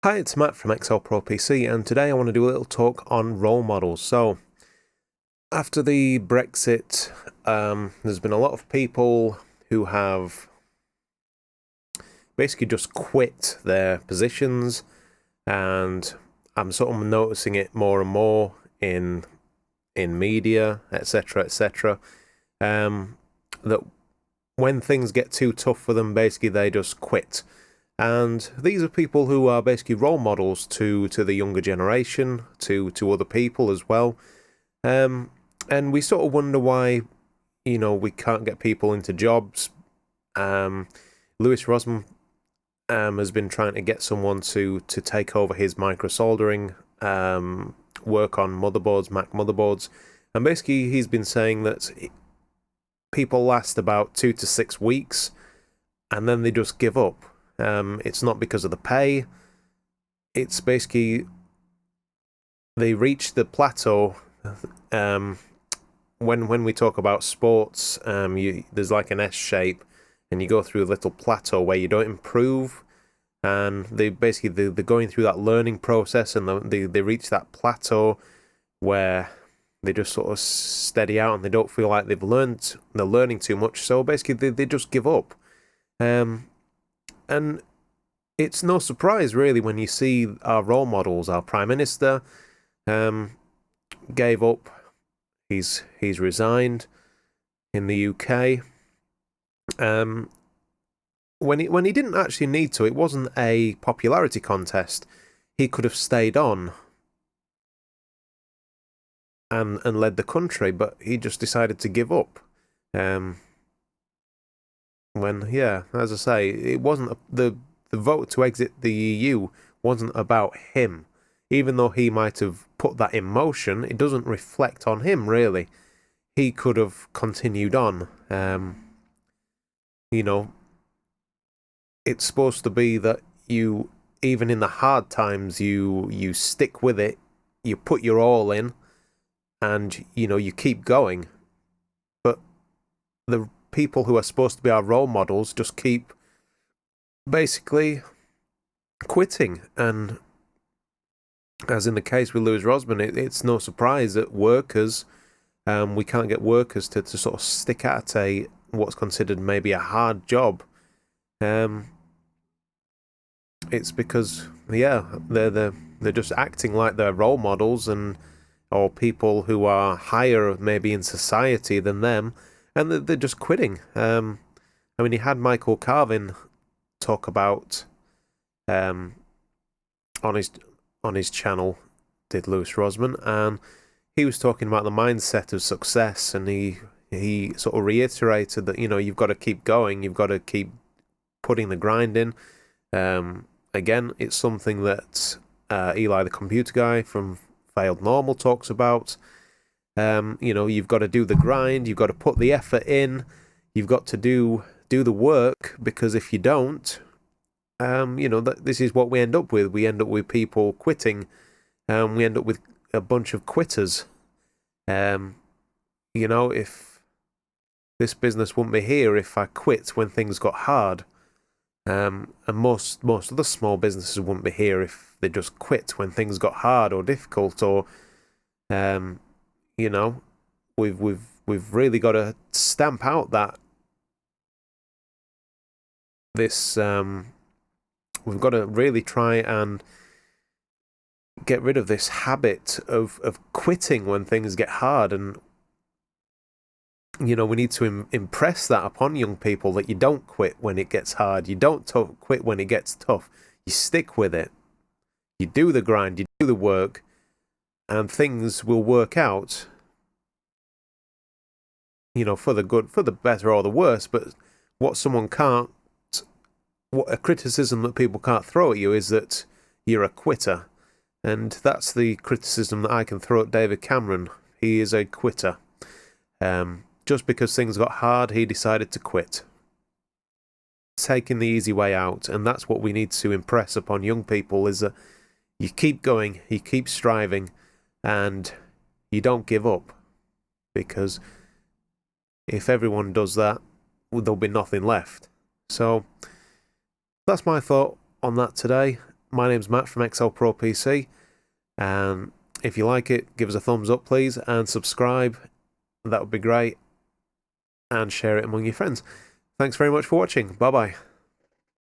Hi, it's Matt from Excel Pro PC, and today I want to do a little talk on role models. So, after the Brexit, there's been a lot of people who have basically just quit their positions, and I'm sort of noticing it more and more in media, etc., etc. That when things get too tough for them, basically they just quit. And these are people who are basically role models to the younger generation, to other people as well. And we sort of wonder why, we can't get people into jobs. Lewis Rosman has been trying to get someone to take over his micro soldering work on motherboards, Mac motherboards. And basically he's been saying that people last about 2 to 6 weeks and then they just give up. It's not because of the pay. It's basically they reach the plateau. When we talk about sports, there's like an S shape, and you go through a little plateau where you don't improve, and they're going through that learning process, and they reach that plateau where they just sort of steady out, and they don't feel like they're learning too much. So basically, they just give up. And it's no surprise, really, when you see our role models. Our Prime Minister gave up. He's resigned in the UK. When he didn't actually need to, it wasn't a popularity contest. He could have stayed on and led the country, but he just decided to give up. As I say, it wasn't the vote to exit the EU wasn't about him. Even though he might have put that in motion, it doesn't reflect on him, really. He could have continued on. It's supposed to be that you, even in the hard times, you stick with it, you put your all in, and, you keep going. But the people who are supposed to be our role models just keep basically quitting. And as in the case with Lewis Rosman, it's no surprise that workers, we can't get workers to sort of stick at what's considered maybe a hard job. It's because they're just acting like they're role models or people who are higher maybe in society than them. And they're just quitting. You had Michael Carvin talk about on his channel, did Lewis Rosman, and he was talking about the mindset of success, and he sort of reiterated that you've got to keep going, you've got to keep putting the grind in. Again, it's something that Eli, the computer guy from Failed Normal, talks about. You've got to do the grind, you've got to put the effort in, you've got to do the work, because if you don't, this is what we end up with. We end up with people quitting, we end up with a bunch of quitters. If this business wouldn't be here if I quit when things got hard, and most of the small businesses wouldn't be here if they just quit when things got hard or difficult, or we've really got to stamp out we've got to really try and get rid of this habit of quitting when things get hard. And we need to impress that upon young people, that you don't quit when it gets hard, you don't quit when it gets tough, you stick with it, you do the grind, you do the work, and things will work out, for the good, for the better or the worse. But what a criticism that people can't throw at you is that you're a quitter. And that's the criticism that I can throw at David Cameron. He is a quitter. Just because things got hard, he decided to quit, taking the easy way out. And that's what we need to impress upon young people, is that you keep going, you keep striving, and you don't give up. Because if everyone does that, there'll be nothing left. So that's my thought on that today. my name's Matt from XL Pro PC. And if you like it, give us a thumbs up, please, and subscribe. That would be great. And share it among your friends. Thanks very much for watching. Bye bye.